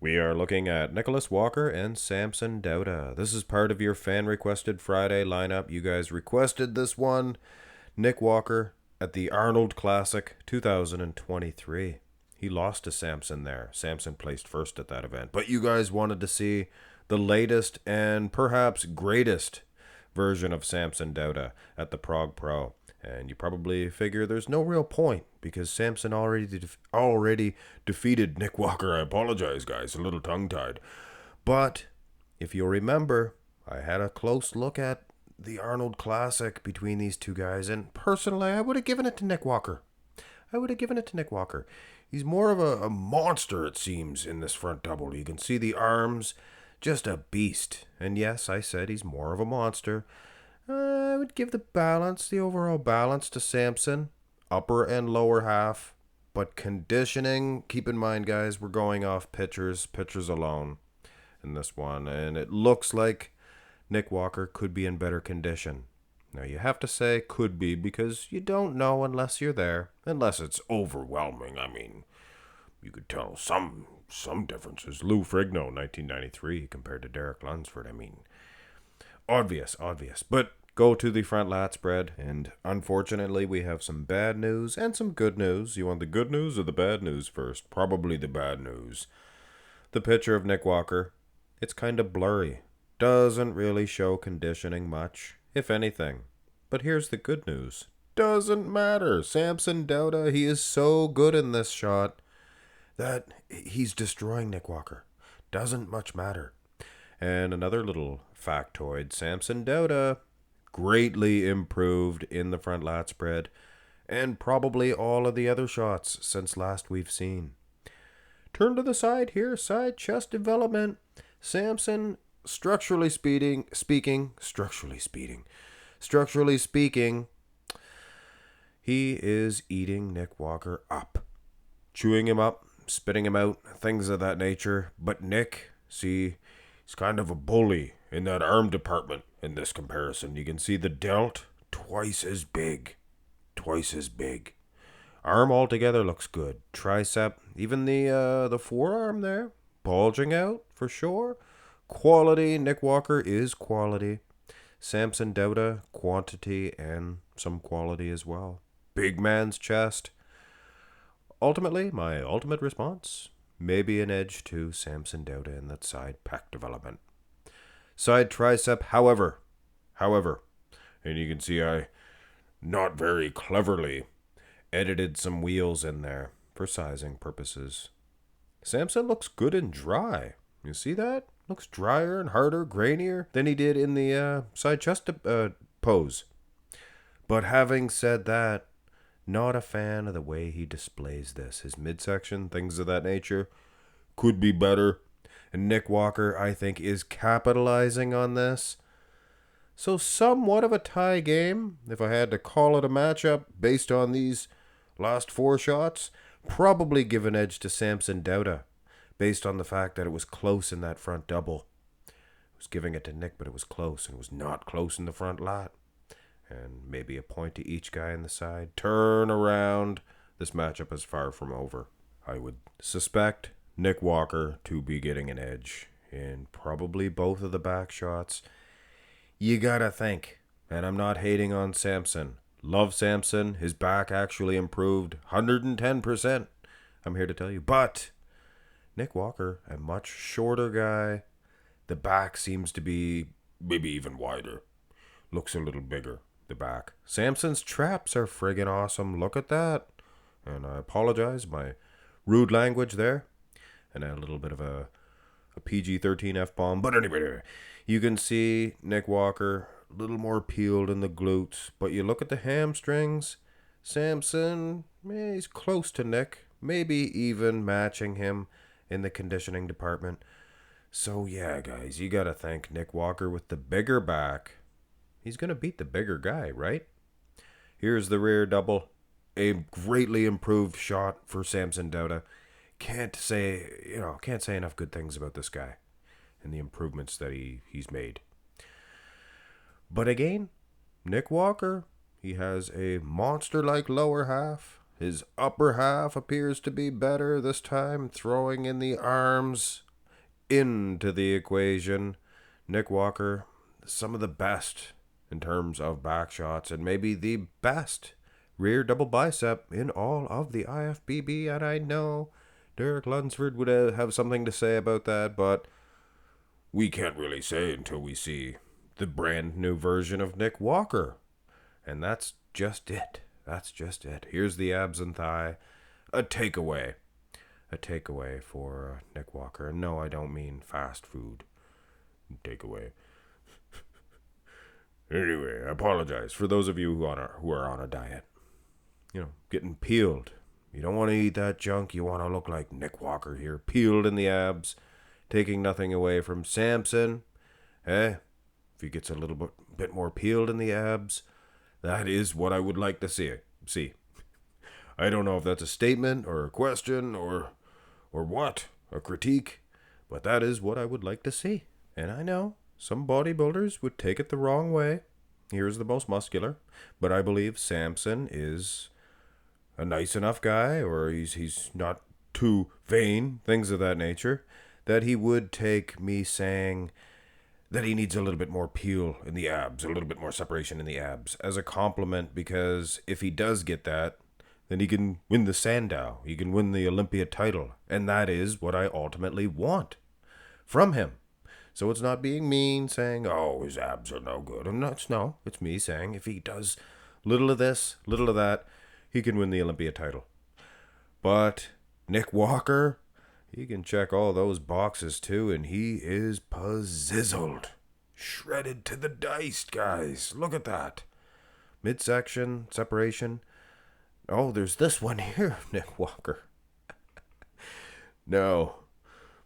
We are looking at Nicholas Walker and Samson Dauda. This is part of your fan-requested Friday lineup. You guys requested this one. Nick Walker at the Arnold Classic 2023. He lost to Samson there. Samson placed first at that event. But you guys wanted to see the latest and perhaps greatest version of Samson Dauda at the Prague Pro. And you probably figure there's no real point because Samson already defeated Nick Walker. I apologize, guys, a little tongue-tied. But if you'll remember, I had a close look at the Arnold Classic between these two guys, and personally, I would have given it to Nick Walker. He's more of a monster, it seems, in this front double. You can see the arms, just a beast. And yes, I said he's more of a monster. I would give the overall balance to Samson, upper and lower half. But conditioning, keep in mind, guys, we're going off pitchers alone in this one. And it looks like Nick Walker could be in better condition. Now, you have to say could be because you don't know unless you're there. Unless it's overwhelming. I mean, you could tell some differences. Lou Frigno, 1993, compared to Derek Lunsford. I mean, obvious. But go to the front lat spread, and unfortunately, we have some bad news and some good news. You want the good news or the bad news first? Probably the bad news. The picture of Nick Walker, it's kind of blurry. Doesn't really show conditioning much, if anything. But here's the good news. Doesn't matter. Samson Dauda, he is so good in this shot that he's destroying Nick Walker. Doesn't much matter. And another little factoid, Samson Dauda greatly improved in the front lat spread and probably all of the other shots since last we've seen. Turn to the side here, side chest development. Samson, structurally speaking, he is eating Nick Walker up. Chewing him up, spitting him out, things of that nature. But Nick, see, he's kind of a bully in that arm department in this comparison. You can see the delt twice as big. Arm altogether looks good. Tricep, even the forearm there, bulging out for sure. Quality, Nick Walker is quality. Samson Dauda, quantity and some quality as well. Big man's chest. Ultimately, my ultimate response, maybe an edge to Samson Dauda in that side pec development. Side tricep, however, and you can see I not very cleverly edited some wheels in there for sizing purposes. Samson looks good and dry. You see that? Looks drier and harder, grainier than he did in the side chest pose. But having said that, not a fan of the way he displays this. His midsection, things of that nature, could be better. And Nick Walker, I think, is capitalizing on this. So somewhat of a tie game, if I had to call it a matchup based on these last four shots. Probably give an edge to Samson Dauda, based on the fact that it was close in that front double. I was giving it to Nick, but it was close, and it was not close in the front lat. And maybe a point to each guy in the side. Turn around. This matchup is far from over. I would suspect Nick Walker to be getting an edge in probably both of the back shots. You gotta think, and I'm not hating on Samson. Love Samson. His back actually improved 110%. I'm here to tell you. But Nick Walker, a much shorter guy. The back seems to be maybe even wider. Looks a little bigger, the back. Samson's traps are friggin' awesome. Look at that. And I apologize, my rude language there. And a little bit of a PG-13 F-bomb. But anyway, you can see Nick Walker a little more peeled in the glutes. But you look at the hamstrings. Samson, he's close to Nick. Maybe even matching him in the conditioning department. So yeah, guys, you gotta thank Nick Walker with the bigger back. He's gonna beat the bigger guy, right? Here's the rear double. A greatly improved shot for Samson Dauda. Can't say enough good things about this guy and the improvements that he's made. But again, Nick Walker, he has a monster-like lower half. His upper half appears to be better this time, throwing in the arms. into the equation. Nick Walker, some of the best in terms of back shots, and maybe the best rear double bicep in all of the IFBB. And I know Derek Lunsford would have something to say about that, but we can't really say until we see the brand new version of Nick Walker. And that's just it. That's just it. Here's the abs and thigh. A takeaway. A takeaway for Nick Walker. And no, I don't mean fast food. Takeaway. Anyway, I apologize for those of you who are on a diet. You know, getting peeled. You don't want to eat that junk. You want to look like Nick Walker here. Peeled in the abs. Taking nothing away from Samson. If he gets a little bit more peeled in the abs, that is what I would like to see. I don't know if that's a statement or a question or what, a critique, but that is what I would like to see. And I know some bodybuilders would take it the wrong way. Here's the most muscular, but I believe Samson is a nice enough guy, or he's not too vain, things of that nature, that he would take me saying that he needs a little bit more peel in the abs, a little bit more separation in the abs, as a compliment, because if he does get that, then he can win the Sandow, he can win the Olympia title, and that is what I ultimately want from him. So it's not being mean, saying, oh, his abs are no good. And it's me saying if he does little of this, little of that, he can win the Olympia title. But Nick Walker, he can check all those boxes too, and he is pazzizzled. Shredded to the dice, guys. Look at that. Midsection, separation. Oh, there's this one here, Nick Walker. Now,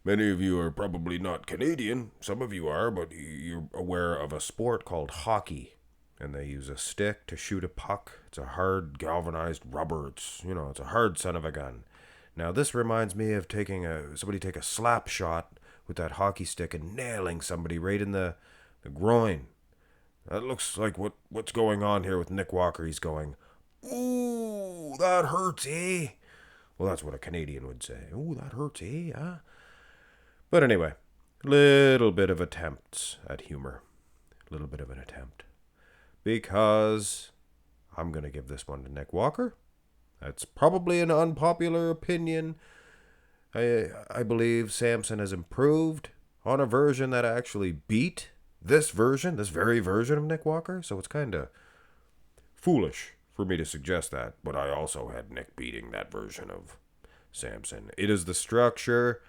many of you are probably not Canadian. Some of you are, but you're aware of a sport called hockey. And they use a stick to shoot a puck. It's a hard galvanized rubber. It's a hard son of a gun. Now, this reminds me of somebody take a slap shot with that hockey stick and nailing somebody right in the groin. That looks like what's going on here with Nick Walker. He's going, ooh, that hurts, eh? Well, that's what a Canadian would say. Ooh, that hurts, eh? Huh? But anyway, little bit of attempts at humor. A little bit of an attempt. Because I'm going to give this one to Nick Walker. That's probably an unpopular opinion. I believe Samson has improved on a version that actually beat this very version of Nick Walker. So it's kind of foolish for me to suggest that. But I also had Nick beating that version of Samson. It is the structure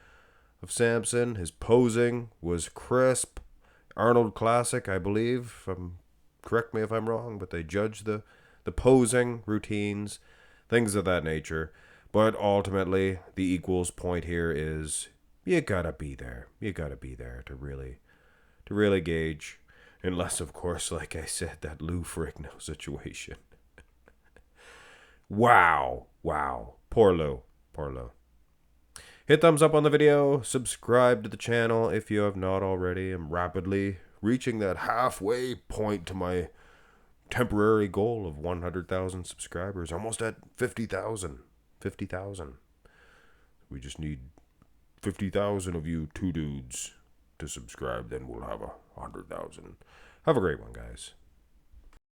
of Samson. His posing was crisp. Arnold Classic, I believe. Correct me if I'm wrong, but they judge the posing routines, things of that nature. But ultimately, the equals point here is you gotta be there. You gotta be there to really gauge. Unless, of course, like I said, that Lou Ferrigno situation. Wow. Poor Lou. Hit thumbs up on the video. Subscribe to the channel if you have not already. I'm rapidly reaching that halfway point to my temporary goal of 100,000 subscribers. Almost at 50,000. 50,000. We just need 50,000 of you two dudes to subscribe. Then we'll have 100,000. Have a great one, guys.